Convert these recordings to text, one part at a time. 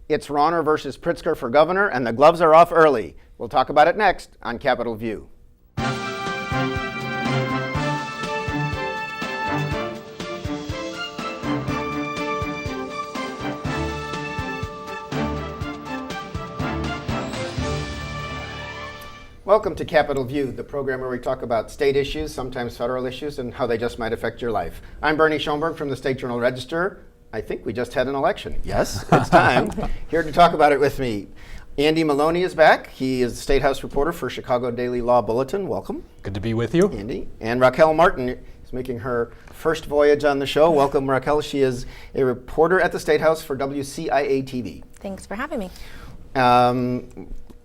It's Rauner versus Pritzker for governor, and the gloves are off early. We'll talk about it next on Capitol View. Welcome to Capitol View, the program where we talk about state issues, sometimes federal issues, and how they just might affect your life. I'm Bernie Schoenburg from the State Journal-Register. I think we just had an election. Yes, it's time. Here to talk about it with me, Andy Maloney is back. He is the State House reporter for Chicago Daily Law Bulletin. Welcome. Good to be with you. Andy. And Raquel Martin is making her first voyage on the show. Welcome, Raquel. She is a reporter at the State House for WCIA-TV. Thanks for having me.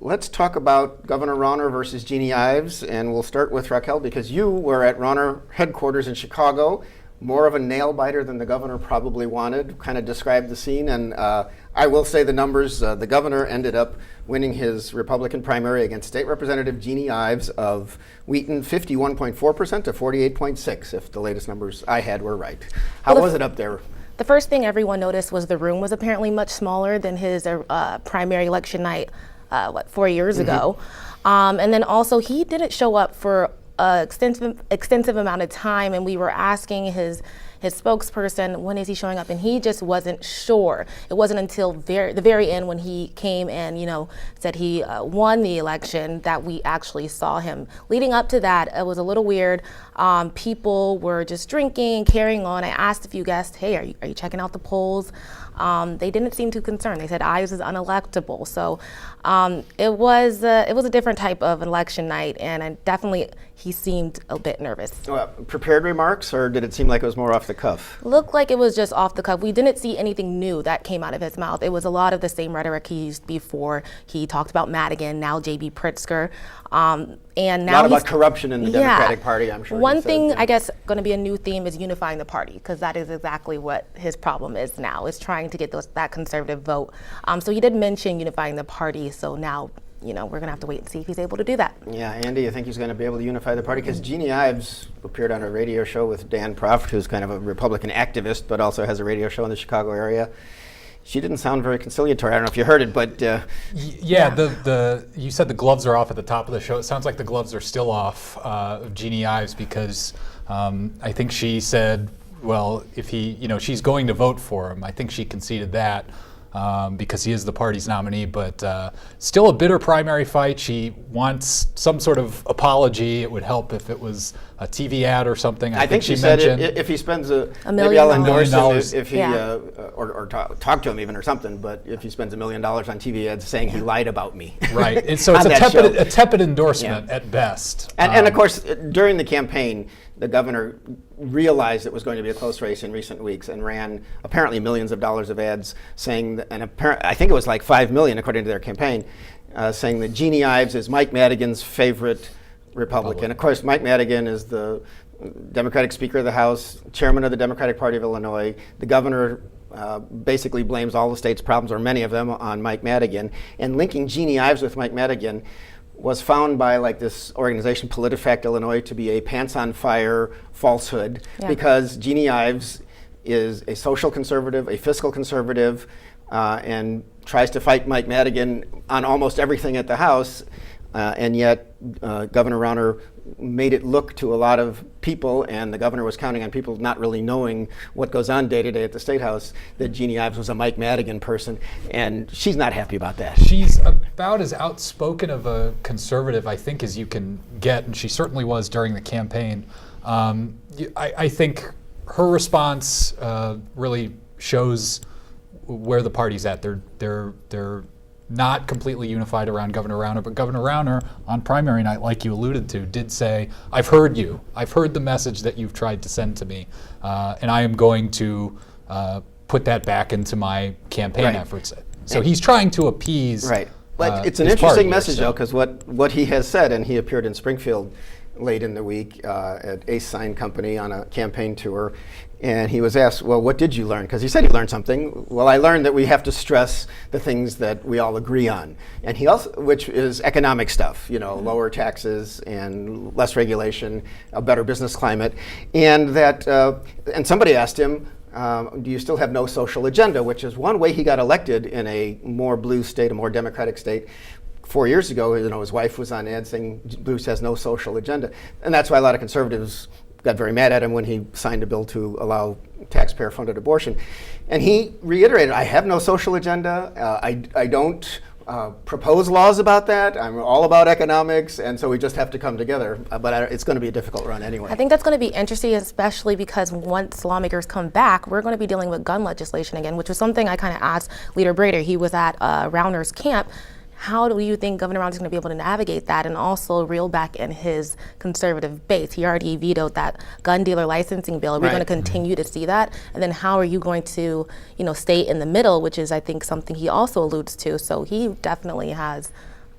Let's talk about Governor Rauner versus Jeanne Ives, and we'll start with Raquel because you were at Rauner headquarters in Chicago. More of a nail biter than the governor probably wanted. Kind of described the scene, and I will say the numbers. The governor ended up winning his Republican primary against State Representative Jeanne Ives of Wheaton, 51.4% to 48.6%, if the latest numbers I had were right. How was it up there? The first thing everyone noticed was the room was apparently much smaller than his primary election night, 4 years ago. And then also he didn't show up for extensive amount of time, and we were asking his spokesperson, when is he showing up, and he just wasn't sure. It wasn't until the very end when he came and said he won the election that we actually saw him. Leading up to that, it was a little weird. People were just drinking, carrying on. I asked a few guests, hey, are you checking out the polls? They didn't seem too concerned. They said Ives is unelectable. So it was a different type of election night, and he seemed a bit nervous. Prepared remarks, or did it seem like it was more off the cuff? Looked like it was just off the cuff. We didn't see anything new that came out of his mouth. It was a lot of the same rhetoric he used before. He talked about Madigan, now J.B. Pritzker. And now a lot about corruption in the Democratic Party, I'm sure. One thing, I guess, going to be a new theme is unifying the party, because that is exactly what his problem is now, is trying to get that conservative vote. So he did mention unifying the party, so now we're going to have to wait and see if he's able to do that. Yeah, Andy, you think he's going to be able to unify the party? Because Jeanne Ives appeared on a radio show with Dan Proft, who's kind of a Republican activist, but also has a radio show in the Chicago area. She didn't sound very conciliatory. I don't know if you heard it, but... You said the gloves are off at the top of the show. It sounds like the gloves are still off of Jeanne Ives, because I think she said, well, if she's going to vote for him. I think she conceded that. Because he is the party's nominee, but still a bitter primary fight. She wants some sort of apology. It would help if it was a TV ad or something. I think she said if he spends maybe I'll endorse him if he or talk to him even or something. But if he spends $1 million on TV ads saying he lied about me, right? And so it's a tepid endorsement at best. And of course, during the campaign, the governor realized it was going to be a close race in recent weeks and ran apparently millions of dollars of ads saying, I think it was like 5 million according to their campaign, saying that Jeanne Ives is Mike Madigan's favorite Republican. Of course, Mike Madigan is the Democratic Speaker of the House, chairman of the Democratic Party of Illinois. The governor basically blames all the state's problems, or many of them, on Mike Madigan. And linking Jeanne Ives with Mike Madigan was found by this organization, PolitiFact Illinois, to be a pants-on-fire falsehood, because Jeanne Ives is a social conservative, a fiscal conservative, and tries to fight Mike Madigan on almost everything at the House, and yet Governor Rauner made it look to a lot of people, and the governor was counting on people not really knowing what goes on day to day at the State House, that Jeanne Ives was a Mike Madigan person, and she's not happy about that. She's about as outspoken of a conservative, I think, as you can get, and she certainly was during the campaign. I think her response really shows where the party's at. They're not completely unified around Governor Rauner, but Governor Rauner on primary night, like you alluded to, did say, I've heard you. I've heard the message that you've tried to send to me, and I am going to put that back into my campaign efforts. So he's trying to appease. Right. But it's an interesting message, though, because what he has said, and he appeared in Springfield late in the week at Ace Sign Company on a campaign tour, and he was asked, well, what did you learn? Because he said he learned something. Well, I learned that we have to stress the things that we all agree on. And he also, which is economic stuff, lower taxes and less regulation, a better business climate. And that, and somebody asked him, do you still have no social agenda, which is one way he got elected in a more blue state, a more democratic state. 4 years ago, his wife was on ad saying Bruce has no social agenda. And that's why a lot of conservatives got very mad at him when he signed a bill to allow taxpayer-funded abortion. And he reiterated, I have no social agenda. I don't propose laws about that. I'm all about economics, and so we just have to come together. But it's going to be a difficult run anyway. I think that's going to be interesting, especially because once lawmakers come back, we're going to be dealing with gun legislation again, which was something I kind of asked Leader Brader. He was at Rauner's camp. How do you think Governor Rauner is going to be able to navigate that and also reel back in his conservative base? He already vetoed that gun dealer licensing bill. Are we going to continue to see that? And then how are you going to, stay in the middle, which is, I think, something he also alludes to. So he definitely has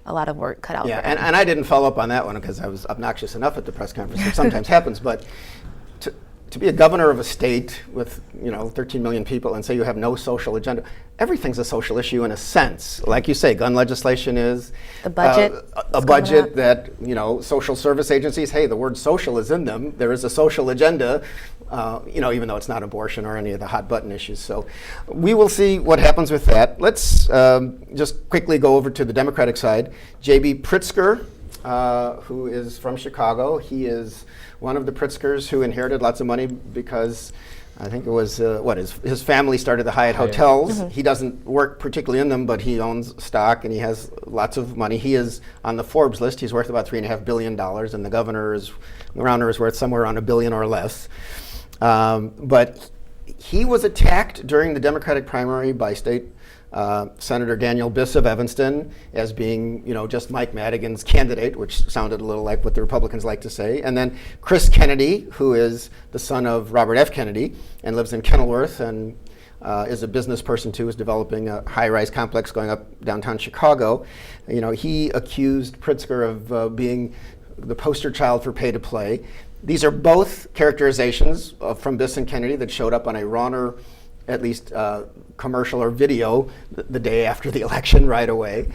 a lot of work cut out for him. And I didn't follow up on that one because I was obnoxious enough at the press conference, which sometimes happens. But to be a governor of a state with 13 million people and say you have no social agenda, everything's a social issue in a sense. Like you say, gun legislation is the budget. A budget that social service agencies. Hey, the word social is in them. There is a social agenda, even though it's not abortion or any of the hot button issues. So we will see what happens with that. Let's just quickly go over to the Democratic side. J.B. Pritzker, who is from Chicago. He is one of the Pritzkers who inherited lots of money because I think it was his family started the Hyatt hotels. Mm-hmm. He doesn't work particularly in them, but he owns stock and he has lots of money. He is on the Forbes list. He's worth about $3.5 billion, and the governor Rauner is worth somewhere around $1 billion or less. But he was attacked during the Democratic primary by state Senator Daniel Biss of Evanston as being, just Mike Madigan's candidate, which sounded a little like what the Republicans like to say. And then Chris Kennedy, who is the son of Robert F. Kennedy and lives in Kenilworth and is a business person too, is developing a high-rise complex going up downtown Chicago. He accused Pritzker of being the poster child for pay-to-play. These are both characterizations from Biss and Kennedy that showed up on a Rauner at least commercial or video the day after the election right away,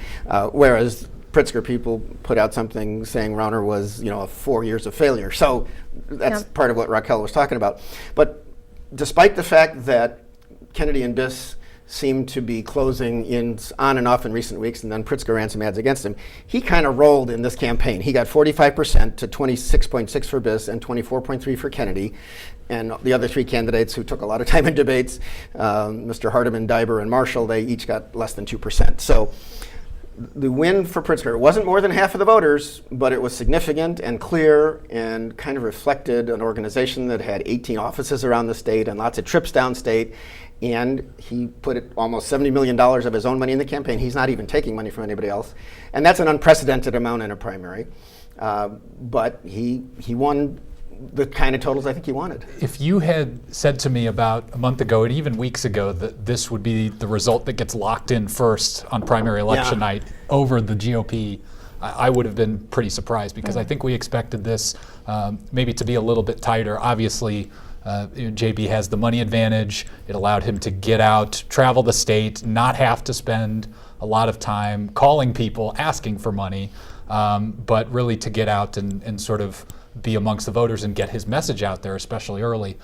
whereas Pritzker people put out something saying Rauner was, 4 years of failure. So that's part of what Raquel was talking about. But despite the fact that Kennedy and Biss seem to be closing in on and off in recent weeks, and then Pritzker ran some ads against him, he kind of rolled in this campaign. He got 45% to 26.6 for Biss and 24.3 for Kennedy. And the other three candidates who took a lot of time in debates, Mr. Hardiman, Diber, and Marshall, they each got less than 2%. So the win for Pritzker wasn't more than half of the voters, but it was significant and clear and kind of reflected an organization that had 18 offices around the state and lots of trips downstate. And he put almost $70 million of his own money in the campaign. He's not even taking money from anybody else. And that's an unprecedented amount in a primary. But he won the kind of totals I think he wanted. If you had said to me about a month ago and even weeks ago that this would be the result that gets locked in first on primary election night over the GOP, I would have been pretty surprised because I think we expected this maybe to be a little bit tighter. Obviously, JB has the money advantage. It allowed him to get out, travel the state, not have to spend a lot of time calling people, asking for money, but really to get out and sort of be amongst the voters and get his message out there, especially early.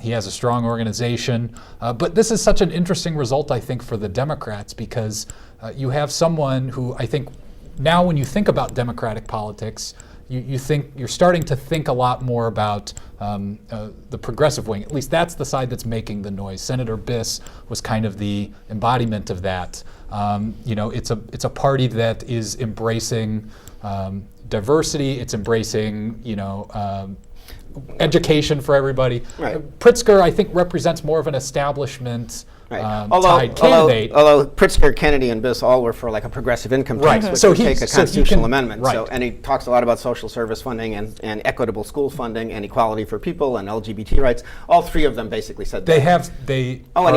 He has a strong organization, but this is such an interesting result, I think, for the Democrats because you have someone who I think now when you think about Democratic politics, you're starting to think a lot more about the progressive wing. At least that's the side that's making the noise. Senator Biss was kind of the embodiment of that. It's a party that is embracing diversity. It's embracing education for everybody. Right. Pritzker, I think, represents more of an establishment tied candidate. Although Pritzker, Kennedy, and Biss all were for like a progressive income tax, which would take a constitutional amendment. Right. And he talks a lot about social service funding and equitable school funding and equality for people and LGBT rights. All three of them basically said that.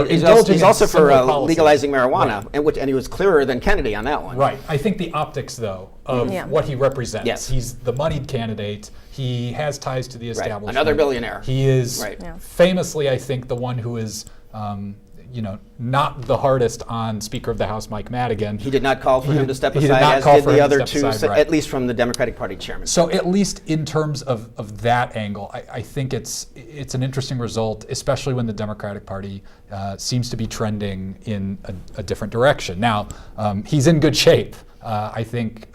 He's also for legalizing marijuana, right. and he was clearer than Kennedy on that one. Right. I think the optics, though, of what he represents. Yes. He's the moneyed candidate. He has ties to the establishment. Another billionaire. He is famously, I think, the one who is not the hardest on Speaker of the House Mike Madigan. He did not call for him to step He did aside, not as call did for the him to other step two, aside, right. at least from the Democratic Party chairman. So at least in terms of that angle, I think it's an interesting result, especially when the Democratic Party seems to be trending in a different direction. Now, he's in good shape. I think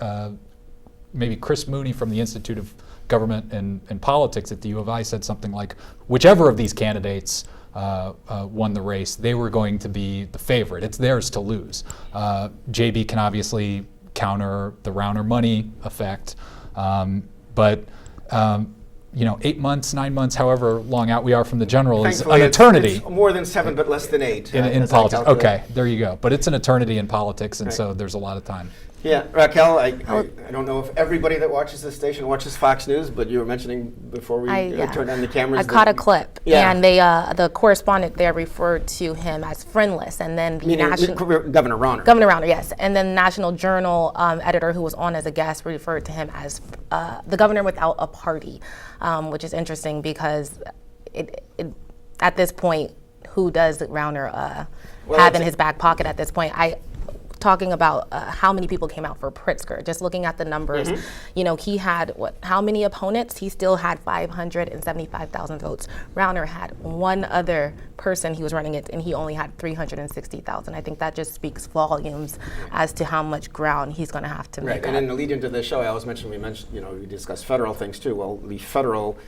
maybe Chris Mooney from the Institute of Government and Politics at the U of I said something like, whichever of these candidates won the race, they were going to be the favorite. It's theirs to lose. JB can obviously counter the Rauner money effect, but 8 months, 9 months, however long out we are from the general is Thankfully, an eternity. It's more than 7, but less than 8. in as I politics. calculate. Okay, there you go. But it's an eternity in politics, and Right. so there's a lot of time. Yeah, Raquel, I don't know if everybody that watches this station watches Fox News, but you were mentioning before we turned on the cameras. I caught a clip, Yeah. and the correspondent there referred to him as friendless, and then the Governor Rauner. Governor Rauner, yes, and then the National Journal editor who was on as a guest referred to him as the governor without a party, which is interesting because at this point, who does Rauner have in his back pocket at this point? Talking about how many people came out for Pritzker, just looking at the numbers, he had how many opponents? He still had 575,000 votes. Rauner had one other person he was running it, and he only had 360,000. I think that just speaks volumes as to how much ground he's going to have to make Right, and in the lead into the show, I always mentioned, we discussed federal things too. Well, the federal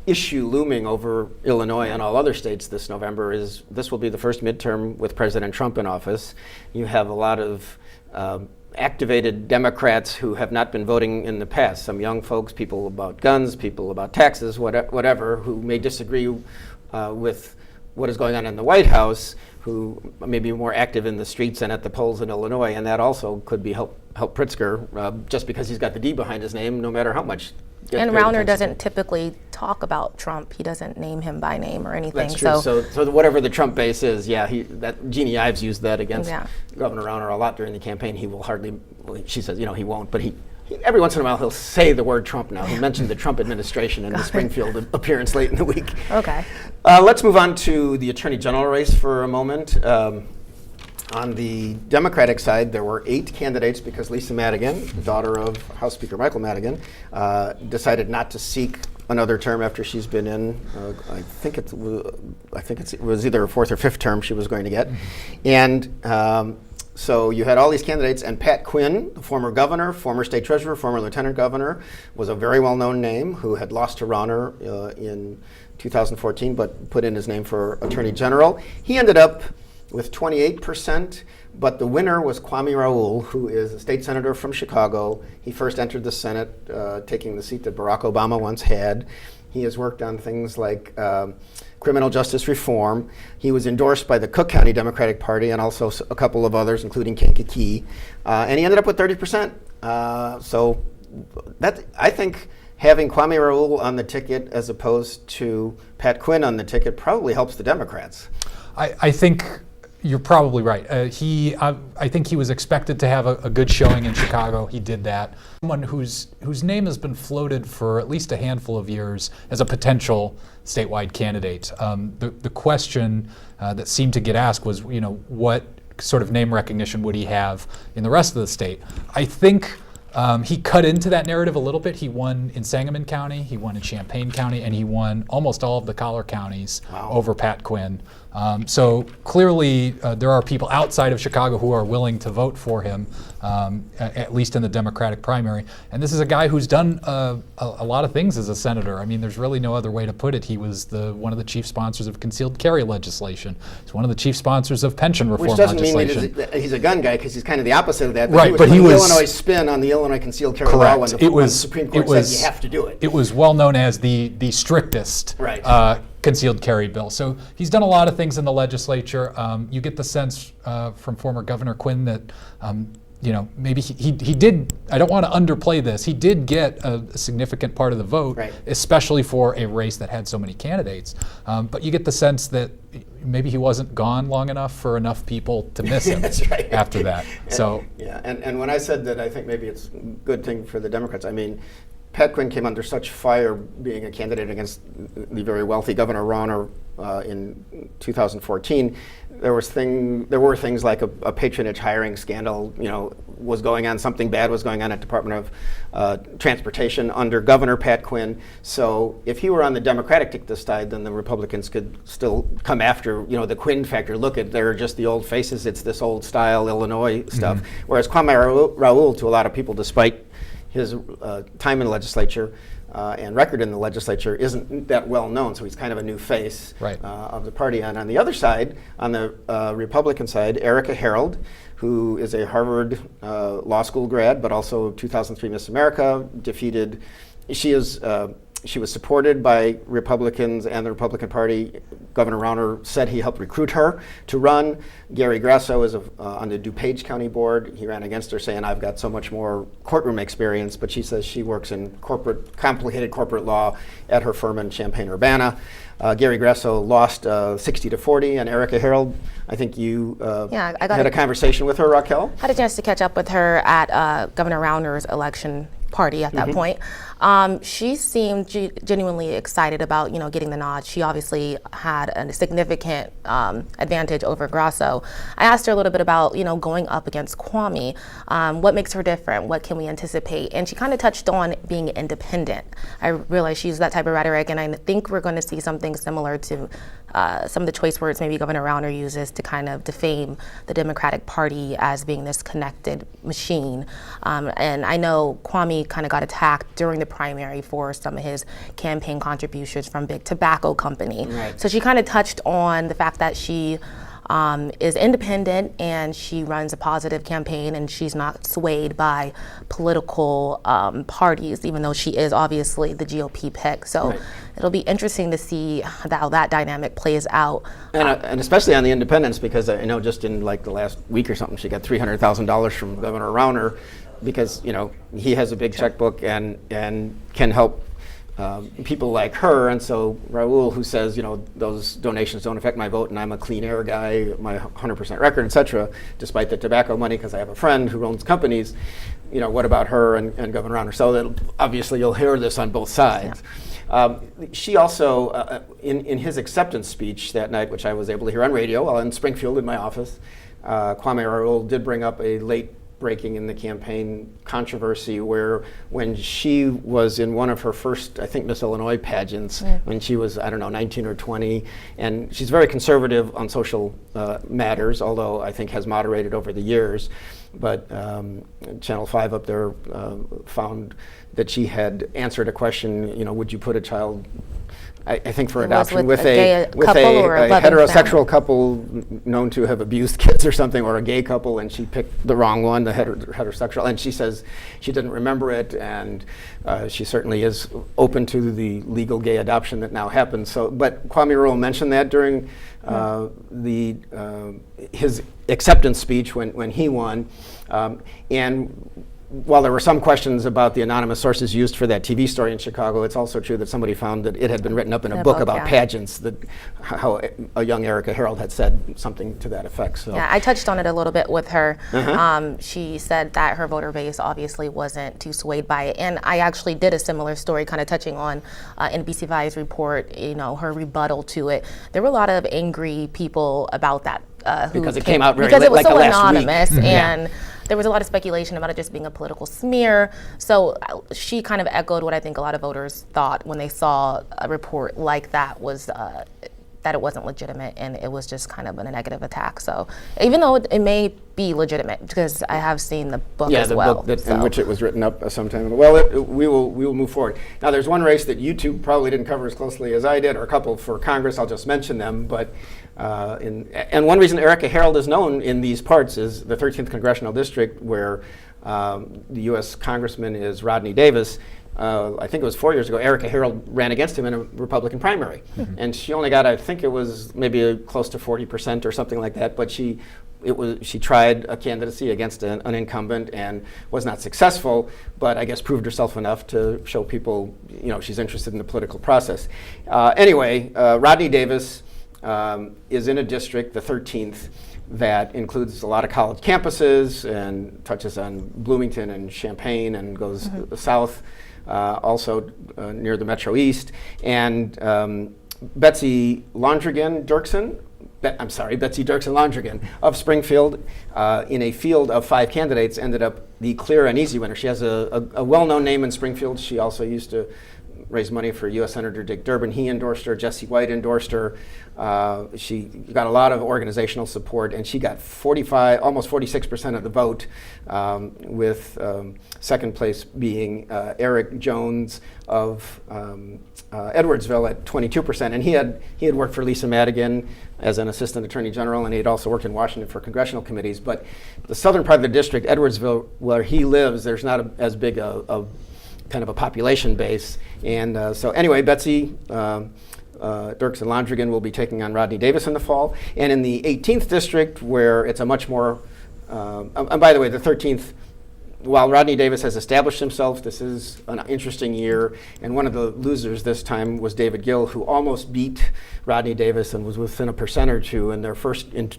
issue looming over Illinois and all other states this November is this will be the first midterm with President Trump in office. You have a lot of activated Democrats who have not been voting in the past. Some young folks, people about guns, people about taxes, whatever, who may disagree with what is going on in the White House, who may be more active in the streets and at the polls in Illinois, and that also could be help Pritzker just because he's got the D behind his name, no matter how much. And Rauner doesn't typically talk about Trump. He doesn't name him by name or anything. That's true. So whatever the Trump base is, Jeanne Ives used that against Governor Rauner a lot during the campaign. He will hardly, she says, he won't, but he every once in a while he'll say the word Trump now. He mentioned the Trump administration in the Springfield appearance late in the week. Okay. Let's move on to the Attorney General race for a moment. On the Democratic side, there were 8 candidates because Lisa Madigan, the daughter of House Speaker Michael Madigan, decided not to seek another term after she's been in. I think it was either her 4th or 5th term she was going to get, and so you had all these candidates. And Pat Quinn, the former governor, former state treasurer, former lieutenant governor, was a very well-known name who had lost to Rauner in 2014, but put in his name for Attorney General. He ended up with 28%, but the winner was Kwame Raoul, who is a state senator from Chicago. He first entered the Senate, taking the seat that Barack Obama once had. He has worked on things like criminal justice reform. He was endorsed by the Cook County Democratic Party and also a couple of others, including Kankakee, and he ended up with 30%. So that, I think, having Kwame Raoul on the ticket as opposed to Pat Quinn on the ticket probably helps the Democrats. I think you're probably right. I think he was expected to have a good showing in Chicago. He did that. Someone whose name has been floated for at least a handful of years as a potential statewide candidate. The question that seemed to get asked was, what sort of name recognition would he have in the rest of the state? I think he cut into that narrative a little bit. He won in Sangamon County, he won in Champaign County, and he won almost all of the collar counties over Pat Quinn. So clearly there are people outside of Chicago who are willing to vote for him, at least in the Democratic primary. And this is a guy who's done a lot of things as a senator. I mean, there's really no other way to put it. He was one of the chief sponsors of concealed carry legislation. He's one of the chief sponsors of pension reform legislation. Which doesn't mean that he's a gun guy, because he's kind of the opposite of that. Right, but he was Illinois spin on the Illinois concealed carry law when the Supreme Court said you have to do it. It was well known as the strictest concealed carry bill. So he's done a lot of things in the legislature. You get the sense from former Governor Quinn that maybe he did, I don't want to underplay this, he did get a significant part of the vote, especially for a race that had so many candidates. But you get the sense that maybe he wasn't gone long enough for enough people to miss him after that. And when I said that I think maybe it's a good thing for the Democrats, I mean, Pat Quinn came under such fire being a candidate against the very wealthy Governor Rauner in 2014 there were things like a patronage hiring scandal, was going on, something bad was going on at Department of Transportation under Governor Pat Quinn. So if he were on the Democratic ticket side, then the Republicans could still come after, the Quinn factor. Look at, they're just the old faces, it's this old style Illinois stuff. Whereas Kwame Raoul, to a lot of people, despite his time in the legislature, and record in the legislature, isn't that well known, so he's kind of a new face of the party. And on the other side, on the Republican side, Erica Harold, who is a Harvard Law School grad, but also 2003 Miss America, she was supported by Republicans and the Republican Party. Governor Rauner said he helped recruit her to run. Gary Grasso is on the DuPage County Board. He ran against her saying, I've got so much more courtroom experience, but she says she works in complicated corporate law at her firm in Champaign-Urbana. Gary Grasso lost 60-40, and Erica Harold, I think you had a conversation with her, Raquel? Had a chance to catch up with her at Governor Rauner's election party at that point. She seemed genuinely excited about, getting the nod. She obviously had a significant advantage over Grasso. I asked her a little bit about, going up against Kwame. What makes her different? What can we anticipate? And she kind of touched on being independent. I realized she used that type of rhetoric, and I think we're going to see something similar to some of the choice words maybe Governor Rauner uses to kind of defame the Democratic Party as being this connected machine. And I know Kwame kind of got attacked during the primary for some of his campaign contributions from Big Tobacco Company. Right. So she kind of touched on the fact that she is independent and she runs a positive campaign and she's not swayed by political parties, even though she is obviously the GOP pick. So it'll be interesting to see how that dynamic plays out. And especially on the independents, because I know just in like the last week or something, she got $300,000 from Governor Rauner because, he has a big checkbook and can help people like her. And so Raul, who says, those donations don't affect my vote and I'm a clean air guy, my 100% record, et cetera, despite the tobacco money because I have a friend who owns companies, what about her and Governor Rauner? So that obviously you'll hear this on both sides. Yeah. She also, in his acceptance speech that night, which I was able to hear on radio while in Springfield in my office, Kwame Raoul did bring up a late breaking in the campaign controversy where when she was in one of her first, I think, Miss Illinois pageants, when she was, 19 or 20, and she's very conservative on social matters, although I think has moderated over the years. But Channel 5 up there found that she had answered a question, would you put a child, I think for adoption, with a heterosexual couple known to have abused kids or something, or a gay couple, and she picked the wrong one, the heterosexual, and she says she didn't remember it, and she certainly is open to the legal gay adoption that now happens. So, but Kwame Raoul mentioned that during his acceptance speech when he won, and while there were some questions about the anonymous sources used for that TV story in Chicago, it's also true that somebody found that it had been written up in a book about pageants, how a young Erica Harold had said something to that effect. So. Yeah, I touched on it a little bit with her. She said that her voter base obviously wasn't too swayed by it. And I actually did a similar story kind of touching on NBC5's report, her rebuttal to it. There were a lot of angry people about that. Because it came out very because it was like so last anonymous week. And there was a lot of speculation about it just being a political smear. So she kind of echoed what I think a lot of voters thought when they saw a report like that was that it wasn't legitimate and it was just kind of a negative attack. So even though it may be legitimate, because I have seen the book as well. Yeah, the book in which it was written up sometime ago. Well, we will move forward. Now there's one race that you two probably didn't cover as closely as I did, or a couple for Congress. I'll just mention them. But and one reason Erica Harold is known in these parts is the 13th Congressional District, where the U.S. Congressman is Rodney Davis. I think it was 4 years ago, Erica Harold ran against him in a Republican primary. And she only got, I think it was maybe close to 40% or something like that, but she tried a candidacy against an incumbent and was not successful, but I guess proved herself enough to show people, she's interested in the political process. Anyway, Rodney Davis is in a district, the 13th, that includes a lot of college campuses and touches on Bloomington and Champaign and goes south, also near the Metro East. And Betsy Londrigan Dirksen Betsy Dirksen-Londrigan of Springfield, in a field of 5 candidates, ended up the clear and easy winner. She has a well-known name in Springfield. She also used to raise money for U.S. Senator Dick Durbin. He endorsed her. Jesse White endorsed her. She got a lot of organizational support, and she got almost 46% of the vote, with second place being Eric Jones of Edwardsville at 22%. And he had worked for Lisa Madigan as an assistant attorney general, and he had also worked in Washington for congressional committees. But the southern part of the district, Edwardsville, where he lives, there's not as big a kind of a population base. And so anyway, Betsy Dirksen-Londrigan will be taking on Rodney Davis in the fall. And in the 18th district, where it's a much more, and by the way, the 13th, while Rodney Davis has established himself, this is an interesting year. And one of the losers this time was David Gill, who almost beat Rodney Davis and was within a percent or two in their first in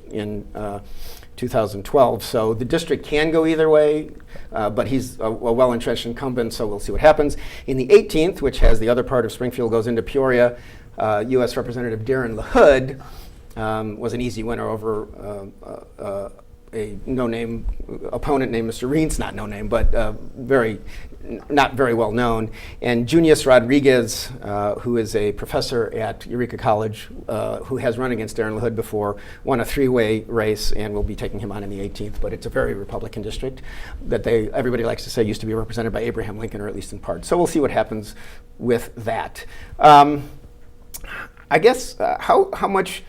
2012. So the district can go either way, but he's a well-entrenched incumbent, so we'll see what happens. In the 18th, which has the other part of Springfield, goes into Peoria, U.S. Representative Darren LaHood was an easy winner over a no-name opponent named Mr. Reeds, not no-name, but not very well known. And Junius Rodriguez, who is a professor at Eureka College, who has run against Darren LaHood before, won a 3-way race, and will be taking him on in the 18th. But it's a very Republican district that everybody likes to say used to be represented by Abraham Lincoln, or at least in part. So we'll see what happens with that. I guess how much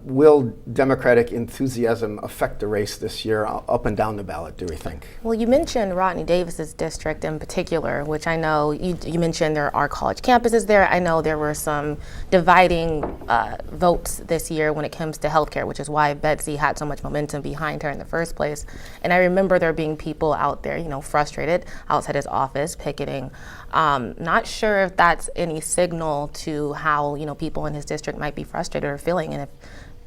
will Democratic enthusiasm affect the race this year up and down the ballot, do we think? Well, you mentioned Rodney Davis's district in particular, which I know you mentioned there are college campuses there. I know there were some dividing votes this year when it comes to healthcare, which is why Betsy had so much momentum behind her in the first place. And I remember there being people out there, frustrated outside his office picketing. Not sure if that's any signal to how, people in his district might be frustrated or feeling. And if,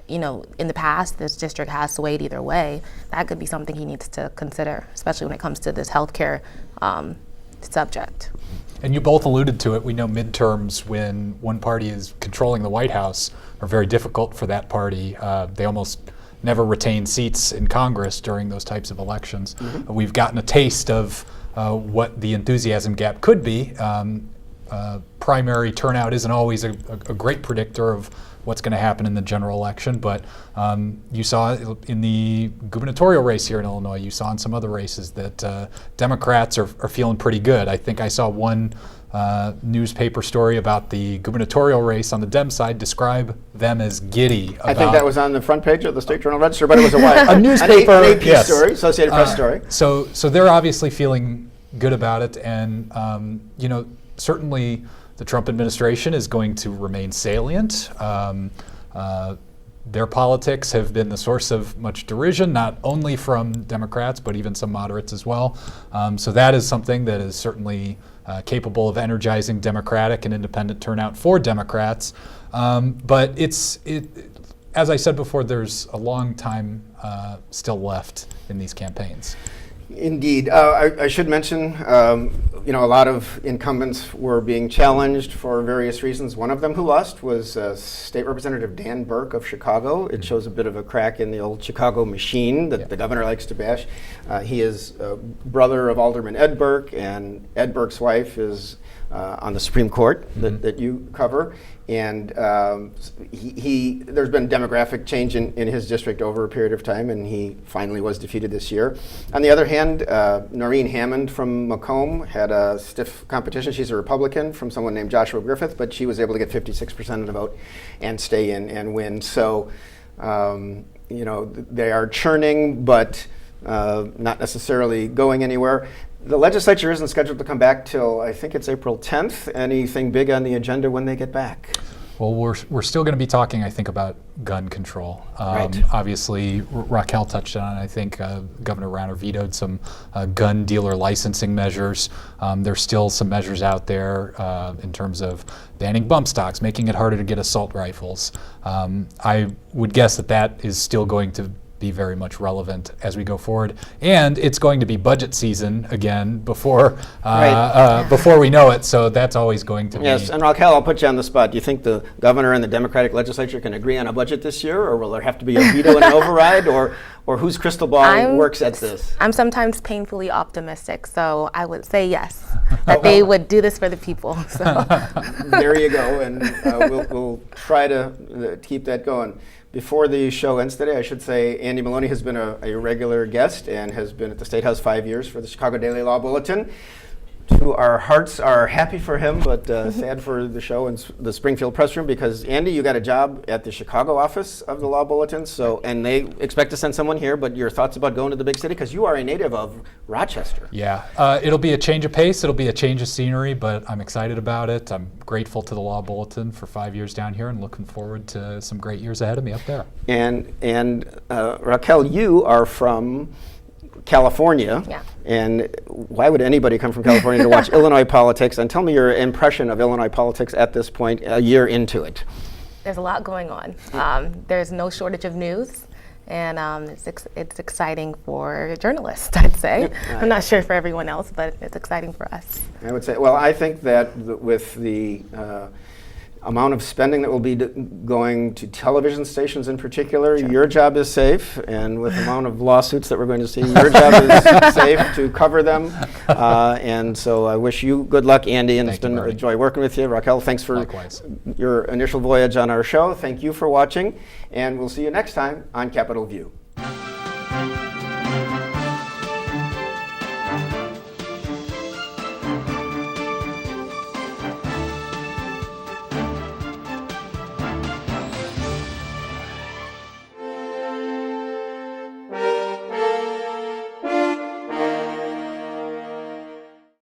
in the past, this district has swayed either way, that could be something he needs to consider, especially when it comes to this healthcare subject. And you both alluded to it. We know midterms, when one party is controlling the White House, are very difficult for that party. They almost never retain seats in Congress during those types of elections. Mm-hmm. We've gotten a taste of what the enthusiasm gap could be. Primary turnout isn't always a great predictor of what's going to happen in the general election, but you saw in the gubernatorial race here in Illinois, you saw in some other races that Democrats are feeling pretty good. I think I saw one newspaper story about the gubernatorial race on the Dem side describe them as giddy. I think that was on the front page of the State Journal Register, but it was a newspaper, an AP yes. story, Associated Press story. So they're obviously feeling good about it, and certainly the Trump administration is going to remain salient. Their politics have been the source of much derision, not only from Democrats, but even some moderates as well. So that is something that is certainly capable of energizing Democratic and independent turnout for Democrats. But as I said before, there's a long time still left in these campaigns. Indeed. I should mention, a lot of incumbents were being challenged for various reasons. One of them who lost was State Representative Dan Burke of Chicago. It shows a bit of a crack in the old Chicago machine that the governor likes to bash. He is brother of Alderman Ed Burke, and Ed Burke's wife is on the Supreme Court that you cover. And there's been demographic change in his district over a period of time, and he finally was defeated this year. On the other hand, Noreen Hammond from Macomb had a stiff competition. She's a Republican from someone named Joshua Griffith, but she was able to get 56% of the vote and stay in and win. So, they are churning, but not necessarily going anywhere. The legislature isn't scheduled to come back till, I think it's April 10th. Anything big on the agenda when they get back? Well, we're still going to be talking, I think, about gun control. Right. Obviously, Raquel touched on it. I think Governor Rauner vetoed some gun dealer licensing measures. There's still some measures out there in terms of banning bump stocks, making it harder to get assault rifles. I would guess that is still going to be very much relevant as we go forward. And it's going to be budget season again before before we know it, so that's always going to be. Yes, and Raquel, I'll put you on the spot. Do you think the governor and the Democratic legislature can agree on a budget this year, or will there have to be a veto and an override, or whose crystal ball works at this? I'm sometimes painfully optimistic, so I would say yes, that they would do this for the people. So. There you go, and we'll try to keep that going. Before the show ends today, I should say Andy Maloney has been a regular guest and has been at the State House 5 years for the Chicago Daily Law Bulletin. Our hearts are happy for him, but sad for the show and the Springfield press room, because Andy, you got a job at the Chicago office of the Law Bulletin, and they expect to send someone here, but your thoughts about going to the big city, because you are a native of Rochester. Yeah, it'll be a change of pace, it'll be a change of scenery, but I'm excited about it. I'm grateful to the Law Bulletin for 5 years down here and looking forward to some great years ahead of me up there. And Raquel, you are from California, Yeah. And why would anybody come from California to watch Illinois politics? And tell me your impression of Illinois politics at this point, a year into it. There's a lot going on. There's no shortage of news, and it's exciting for journalists, I'd say. I'm not sure for everyone else, but it's exciting for us. I would say, well, I think that with the amount of spending that will be going to television stations in particular, sure, your job is safe, and with the amount of lawsuits that we're going to see, your job is safe to cover them. And so I wish you good luck, Andy, and it's been a joy working with you. Raquel, thanks for your initial voyage on our show. Thank you for watching, and we'll see you next time on Capitol View.